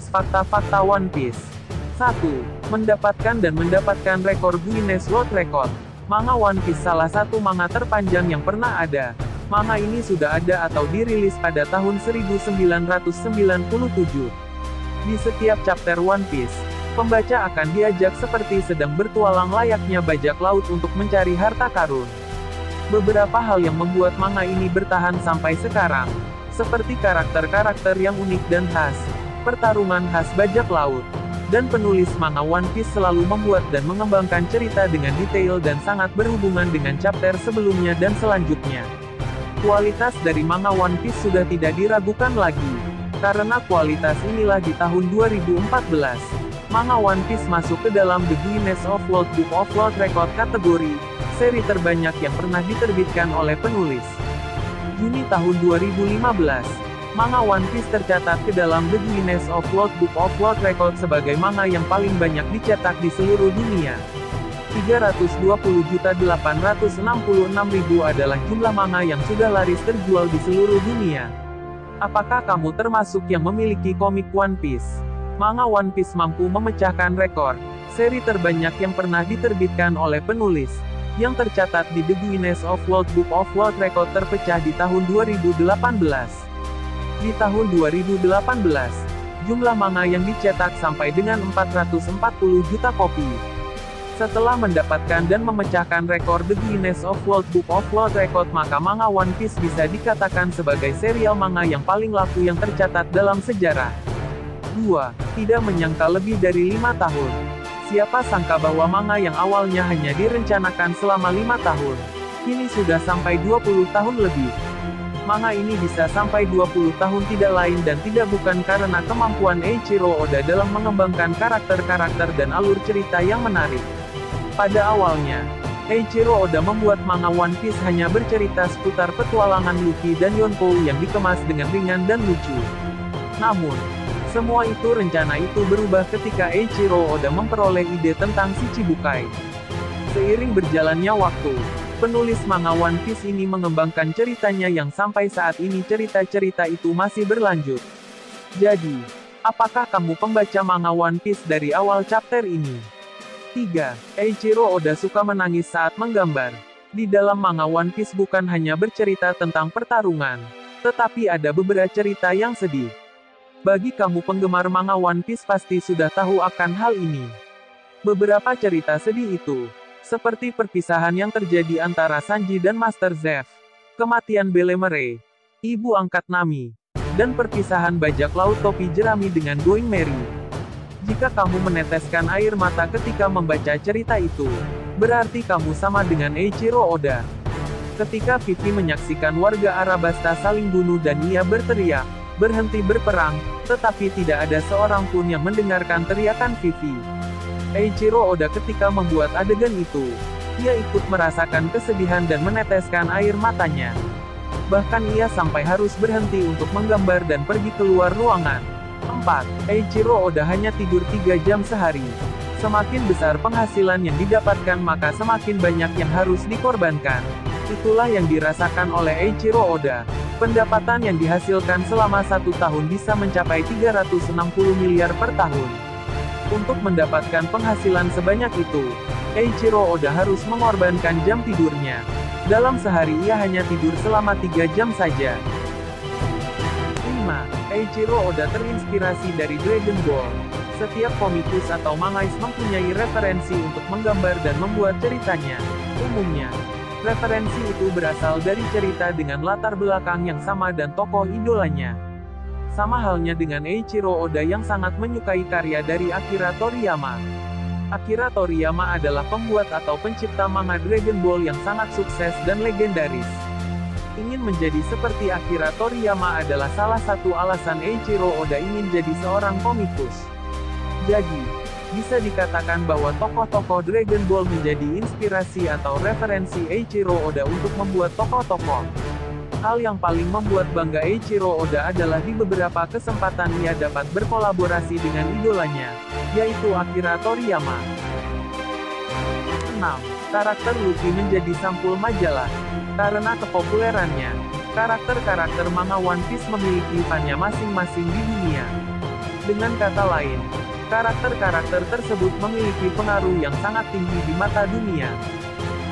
fakta-fakta One Piece. 1. Mendapatkan rekor Guinness World Record. Manga One Piece salah satu manga terpanjang yang pernah ada. Manga ini sudah ada atau dirilis pada tahun 1997. Di setiap chapter One Piece, pembaca akan diajak seperti sedang bertualang layaknya bajak laut untuk mencari harta karun. Beberapa hal yang membuat manga ini bertahan sampai sekarang, seperti karakter-karakter yang unik dan khas, pertarungan khas bajak laut, dan penulis manga One Piece selalu membuat dan mengembangkan cerita dengan detail dan sangat berhubungan dengan chapter sebelumnya dan selanjutnya. Kualitas dari manga One Piece sudah tidak diragukan lagi. Karena kualitas inilah di tahun 2014, manga One Piece masuk ke dalam The Guinness of World Book of World Record kategori seri terbanyak yang pernah diterbitkan oleh penulis. Juni tahun 2015, manga One Piece tercatat ke dalam The Guinness of World Book of World Record sebagai manga yang paling banyak dicetak di seluruh dunia. 320.866.000 adalah jumlah manga yang sudah laris terjual di seluruh dunia. Apakah kamu termasuk yang memiliki komik One Piece? Manga One Piece mampu memecahkan rekor seri terbanyak yang pernah diterbitkan oleh penulis, yang tercatat di The Guinness of World Book of World Record terpecah di tahun 2018. Di tahun 2018, jumlah manga yang dicetak sampai dengan 440 juta kopi. Setelah mendapatkan dan memecahkan rekor The Guinness of World Book of World Record, maka manga One Piece bisa dikatakan sebagai serial manga yang paling laku yang tercatat dalam sejarah. 2. Tidak menyangka lebih dari 5 tahun. Siapa sangka bahwa manga yang awalnya hanya direncanakan selama 5 tahun, kini sudah sampai 20 tahun lebih. Manga ini bisa sampai 20 tahun tidak lain dan tidak bukan karena kemampuan Eiichiro Oda dalam mengembangkan karakter-karakter dan alur cerita yang menarik. Pada awalnya, Eiichiro Oda membuat manga One Piece hanya bercerita seputar petualangan Luffy dan Yonkou yang dikemas dengan ringan dan lucu. Namun, semua rencana itu berubah ketika Eiichiro Oda memperoleh ide tentang Shichibukai. Seiring berjalannya waktu, penulis manga One Piece ini mengembangkan ceritanya yang sampai saat ini cerita-cerita itu masih berlanjut. Jadi, apakah kamu pembaca manga One Piece dari awal chapter ini? 3. Eiichiro Oda suka menangis saat menggambar. Di dalam manga One Piece bukan hanya bercerita tentang pertarungan, tetapi ada beberapa cerita yang sedih. Bagi kamu penggemar manga One Piece pasti sudah tahu akan hal ini. Beberapa cerita sedih itu, seperti perpisahan yang terjadi antara Sanji dan Master Zef, kematian Belemere, ibu angkat Nami, dan perpisahan bajak laut topi jerami dengan Going Merry. Jika kamu meneteskan air mata ketika membaca cerita itu, berarti kamu sama dengan Eiichiro Oda. Ketika Vivi menyaksikan warga Arabasta saling bunuh dan ia berteriak, "Berhenti berperang," tetapi tidak ada seorang pun yang mendengarkan teriakan Vivi. Eiichiro Oda ketika membuat adegan itu, ia ikut merasakan kesedihan dan meneteskan air matanya. Bahkan ia sampai harus berhenti untuk menggambar dan pergi keluar ruangan. 4. Eiichiro Oda hanya tidur 3 jam sehari. Semakin besar penghasilan yang didapatkan maka semakin banyak yang harus dikorbankan. Itulah yang dirasakan oleh Eiichiro Oda. Pendapatan yang dihasilkan selama 1 tahun bisa mencapai 360 miliar per tahun. Untuk mendapatkan penghasilan sebanyak itu, Eiichiro Oda harus mengorbankan jam tidurnya. Dalam sehari ia hanya tidur selama 3 jam saja. 5. Eiichiro Oda terinspirasi dari Dragon Ball. Setiap komikus atau mangais mempunyai referensi untuk menggambar dan membuat ceritanya. Umumnya, referensi itu berasal dari cerita dengan latar belakang yang sama dan tokoh idolanya. Sama halnya dengan Eiichiro Oda yang sangat menyukai karya dari Akira Toriyama. Akira Toriyama adalah pembuat atau pencipta manga Dragon Ball yang sangat sukses dan legendaris. Ingin menjadi seperti Akira Toriyama adalah salah satu alasan Eiichiro Oda ingin jadi seorang komikus. Jadi, bisa dikatakan bahwa tokoh-tokoh Dragon Ball menjadi inspirasi atau referensi Eiichiro Oda untuk membuat tokoh-tokoh. Hal yang paling membuat bangga Eiichiro Oda adalah di beberapa kesempatan ia dapat berkolaborasi dengan idolanya, yaitu Akira Toriyama. 6. Karakter Luffy menjadi sampul majalah. Karena kepopulerannya, karakter-karakter manga One Piece memiliki fannya masing-masing di dunia. Dengan kata lain, karakter-karakter tersebut memiliki pengaruh yang sangat tinggi di mata dunia.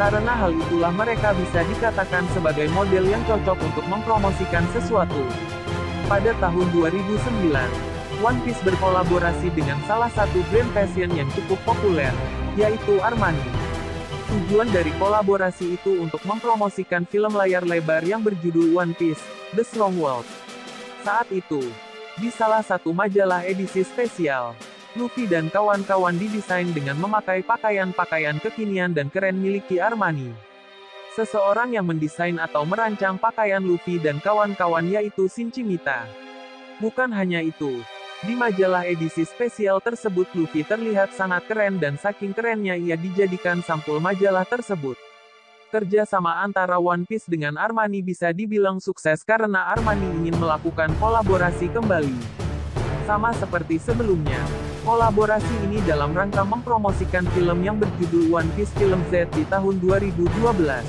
Karena hal itulah mereka bisa dikatakan sebagai model yang cocok untuk mempromosikan sesuatu. Pada tahun 2009, One Piece berkolaborasi dengan salah satu brand fashion yang cukup populer, yaitu Armani. Tujuan dari kolaborasi itu untuk mempromosikan film layar lebar yang berjudul One Piece, The Strong World. Saat itu, di salah satu majalah edisi spesial, Luffy dan kawan-kawan didesain dengan memakai pakaian-pakaian kekinian dan keren miliki Armani. Seseorang yang mendesain atau merancang pakaian Luffy dan kawan-kawan yaitu Shinji Mita. Bukan hanya itu, di majalah edisi spesial tersebut Luffy terlihat sangat keren dan saking kerennya ia dijadikan sampul majalah tersebut. Kerja sama antara One Piece dengan Armani bisa dibilang sukses karena Armani ingin melakukan kolaborasi kembali. Sama seperti sebelumnya, kolaborasi ini dalam rangka mempromosikan film yang berjudul One Piece Film Z di tahun 2012. 7.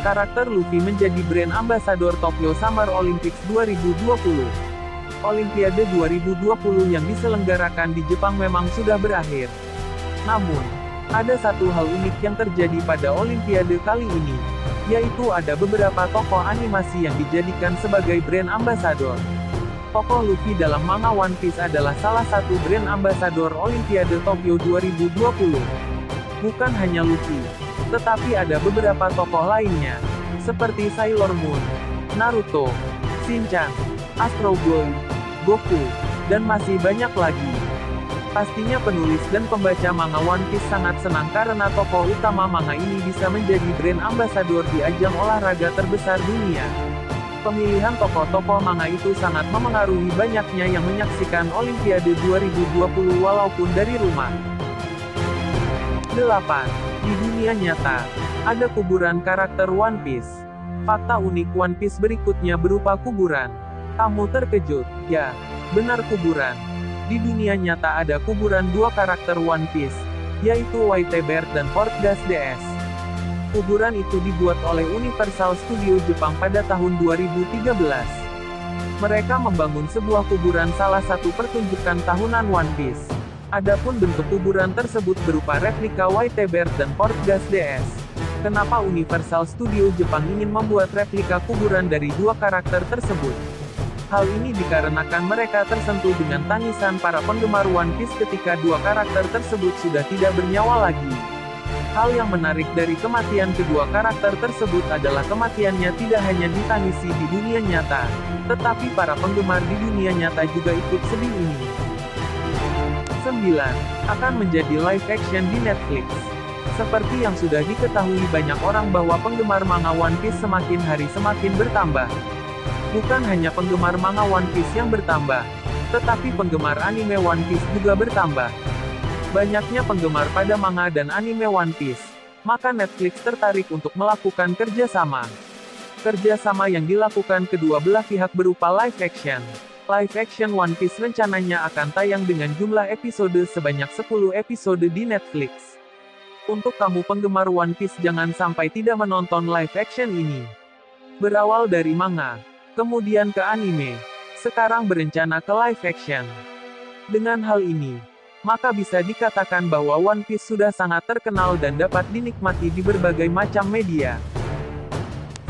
Karakter Luffy menjadi brand ambassador Tokyo Summer Olympics 2020. Olimpiade 2020 yang diselenggarakan di Jepang memang sudah berakhir. Namun, ada satu hal unik yang terjadi pada Olimpiade kali ini, yaitu ada beberapa tokoh animasi yang dijadikan sebagai brand ambassador. Tokoh Luffy dalam manga One Piece adalah salah satu brand ambassador Olimpiade Tokyo 2020. Bukan hanya Luffy, tetapi ada beberapa tokoh lainnya, seperti Sailor Moon, Naruto, Shinchan, Astro Boy, Goku, dan masih banyak lagi. Pastinya penulis dan pembaca manga One Piece sangat senang karena tokoh utama manga ini bisa menjadi brand ambassador di ajang olahraga terbesar dunia. Pemilihan tokoh-tokoh manga itu sangat memengaruhi banyaknya yang menyaksikan Olimpiade 2020 walaupun dari rumah. 8. Di dunia nyata, ada kuburan karakter One Piece. Fakta unik One Piece berikutnya berupa kuburan. Kamu terkejut? Ya, benar, kuburan. Di dunia nyata ada kuburan dua karakter One Piece, yaitu White Bear dan Portgas DS. Kuburan itu dibuat oleh Universal Studio Jepang pada tahun 2013. Mereka membangun sebuah kuburan salah satu pertunjukan tahunan One Piece. Adapun bentuk kuburan tersebut berupa replika White Bear dan Portgas DS. Kenapa Universal Studio Jepang ingin membuat replika kuburan dari dua karakter tersebut? Hal ini dikarenakan mereka tersentuh dengan tangisan para penggemar One Piece ketika dua karakter tersebut sudah tidak bernyawa lagi. Hal yang menarik dari kematian kedua karakter tersebut adalah kematiannya tidak hanya ditangisi di dunia nyata, tetapi para penggemar di dunia nyata juga ikut sedih ini. 9. Akan menjadi live action di Netflix. Seperti yang sudah diketahui banyak orang bahwa penggemar manga One Piece semakin hari semakin bertambah. Bukan hanya penggemar manga One Piece yang bertambah, tetapi penggemar anime One Piece juga bertambah. Banyaknya penggemar pada manga dan anime One Piece, maka Netflix tertarik untuk melakukan kerjasama. Kerjasama yang dilakukan kedua belah pihak berupa live action. Live action One Piece rencananya akan tayang dengan jumlah episode sebanyak 10 episode di Netflix. Untuk kamu penggemar One Piece jangan sampai tidak menonton live action ini. Berawal dari manga, kemudian ke anime, sekarang berencana ke live action. Dengan hal ini, maka bisa dikatakan bahwa One Piece sudah sangat terkenal dan dapat dinikmati di berbagai macam media.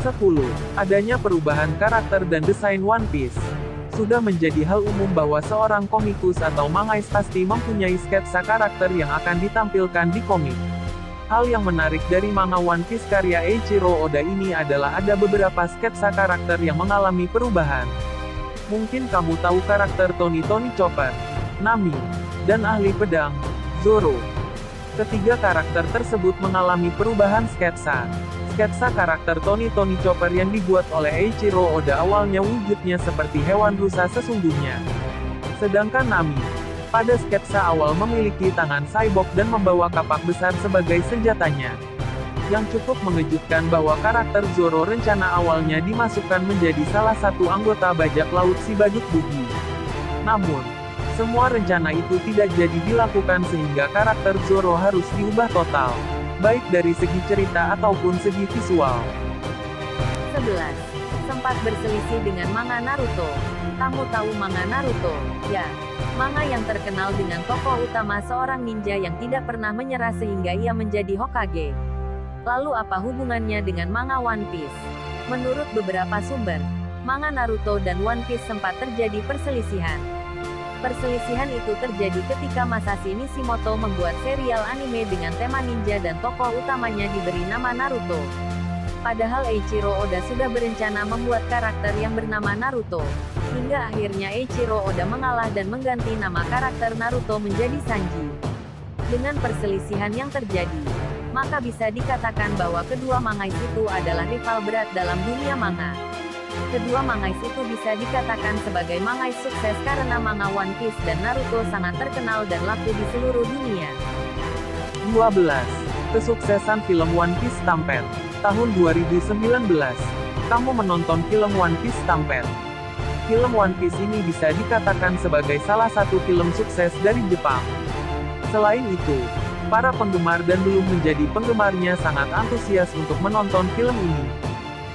10. Adanya perubahan karakter dan desain One Piece. Sudah menjadi hal umum bahwa seorang komikus atau mangais pasti mempunyai sketsa karakter yang akan ditampilkan di komik. Hal yang menarik dari manga One Piece karya Eiichiro Oda ini adalah ada beberapa sketsa karakter yang mengalami perubahan. Mungkin kamu tahu karakter Tony Chopper, Nami, dan ahli pedang, Zoro. Ketiga karakter tersebut mengalami perubahan sketsa. Sketsa karakter Tony Chopper yang dibuat oleh Eiichiro Oda awalnya wujudnya seperti hewan rusa sesungguhnya. Sedangkan Nami, pada sketsa awal memiliki tangan cyborg dan membawa kapak besar sebagai senjatanya. Yang cukup mengejutkan bahwa karakter Zoro rencana awalnya dimasukkan menjadi salah satu anggota bajak laut si badut bugi. Namun, semua rencana itu tidak jadi dilakukan sehingga karakter Zoro harus diubah total, baik dari segi cerita ataupun segi visual. 11. sempat berselisih dengan manga Naruto. Kamu tahu manga Naruto? Ya, manga yang terkenal dengan tokoh utama seorang ninja yang tidak pernah menyerah sehingga ia menjadi Hokage. Lalu apa hubungannya dengan manga One Piece? Menurut beberapa sumber, manga Naruto dan One Piece sempat terjadi perselisihan. Perselisihan itu terjadi ketika Masashi Nishimoto membuat serial anime dengan tema ninja dan tokoh utamanya diberi nama Naruto. Padahal Eiichiro Oda sudah berencana membuat karakter yang bernama Naruto. Hingga akhirnya Eiichiro Oda mengalah dan mengganti nama karakter Naruto menjadi Sanji. Dengan perselisihan yang terjadi, maka bisa dikatakan bahwa kedua mangais itu adalah rival berat dalam dunia manga. Kedua mangais itu bisa dikatakan sebagai mangais sukses karena manga One Piece dan Naruto sangat terkenal dan laku di seluruh dunia. 12. Kesuksesan film One Piece tampil. Tahun 2019, kamu menonton film One Piece tampil. Film One Piece ini bisa dikatakan sebagai salah satu film sukses dari Jepang. Selain itu, para penggemar dan belum menjadi penggemarnya sangat antusias untuk menonton film ini.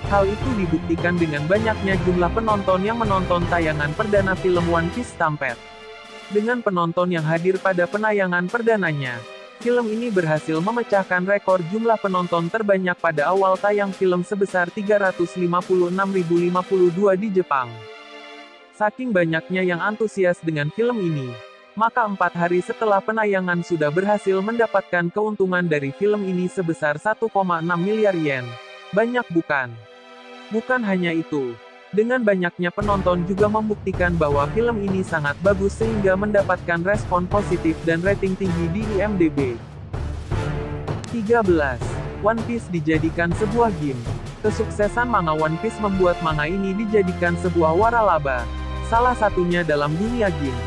Hal itu dibuktikan dengan banyaknya jumlah penonton yang menonton tayangan perdana film One Piece tampil. Dengan penonton yang hadir pada penayangan perdananya, film ini berhasil memecahkan rekor jumlah penonton terbanyak pada awal tayang film sebesar 356.052 di Jepang. Saking banyaknya yang antusias dengan film ini, maka 4 hari setelah penayangan sudah berhasil mendapatkan keuntungan dari film ini sebesar 1,6 miliar yen. Banyak bukan? Bukan hanya itu, dengan banyaknya penonton juga membuktikan bahwa film ini sangat bagus sehingga mendapatkan respon positif dan rating tinggi di IMDb. 13. One Piece dijadikan sebuah game. Kesuksesan manga One Piece membuat manga ini dijadikan sebuah waralaba, salah satunya dalam dunia game.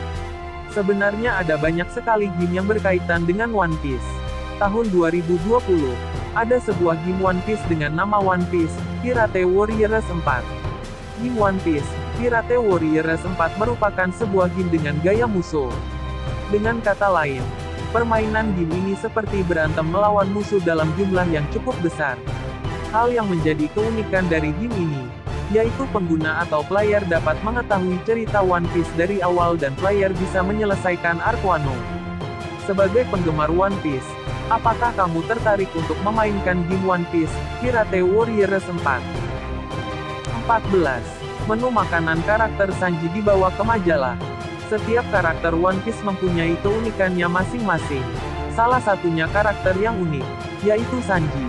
Sebenarnya ada banyak sekali game yang berkaitan dengan One Piece. Tahun 2020, ada sebuah game One Piece dengan nama One Piece Pirate Warriors 4. Game One Piece Pirate Warriors 4 merupakan sebuah game dengan gaya musuh. Dengan kata lain, permainan game ini seperti berantem melawan musuh dalam jumlah yang cukup besar. Hal yang menjadi keunikan dari game ini, yaitu pengguna atau player dapat mengetahui cerita One Piece dari awal dan player bisa menyelesaikan arc Wano. Sebagai penggemar One Piece, apakah kamu tertarik untuk memainkan game One Piece Pirate Warriors 4? 14. Menu makanan karakter Sanji dibawa ke majalah. Setiap karakter One Piece mempunyai keunikannya masing-masing. Salah satunya karakter yang unik, yaitu Sanji.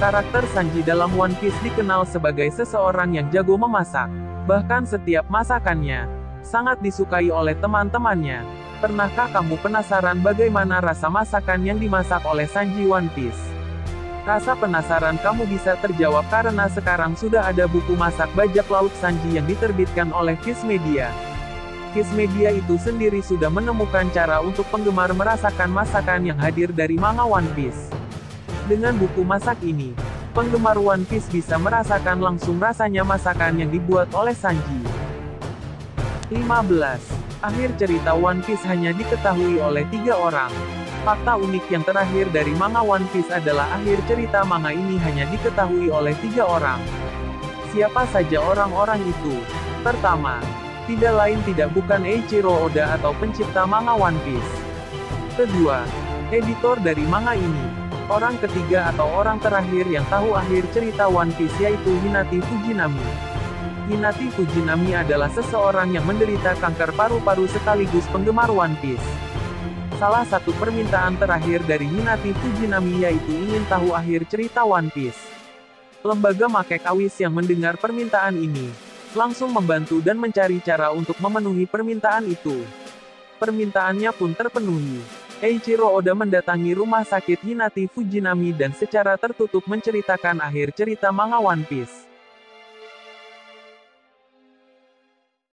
Karakter Sanji dalam One Piece dikenal sebagai seseorang yang jago memasak. Bahkan setiap masakannya sangat disukai oleh teman-temannya. Pernahkah kamu penasaran bagaimana rasa masakan yang dimasak oleh Sanji One Piece? Rasa penasaran kamu bisa terjawab karena sekarang sudah ada buku masak bajak laut Sanji yang diterbitkan oleh Viz Media. Viz Media itu sendiri sudah menemukan cara untuk penggemar merasakan masakan yang hadir dari manga One Piece. Dengan buku masak ini, penggemar One Piece bisa merasakan langsung rasanya masakan yang dibuat oleh Sanji. 15. Akhir cerita One Piece hanya diketahui oleh 3 orang. Fakta unik yang terakhir dari manga One Piece adalah akhir cerita manga ini hanya diketahui oleh 3 orang. Siapa saja orang-orang itu? Pertama, tidak lain tidak bukan Eiichiro Oda atau pencipta manga One Piece. Kedua, editor dari manga ini. Orang ketiga atau orang terakhir yang tahu akhir cerita One Piece yaitu Hinata Fujinami. Hinata Fujinami adalah seseorang yang menderita kanker paru-paru sekaligus penggemar One Piece. Salah satu permintaan terakhir dari Hinata Fujinami yaitu ingin tahu akhir cerita One Piece. Lembaga Makek Awis yang mendengar permintaan ini, langsung membantu dan mencari cara untuk memenuhi permintaan itu. Permintaannya pun terpenuhi. Eiichiro Oda mendatangi rumah sakit Hinata Fujinami dan secara tertutup menceritakan akhir cerita manga One Piece.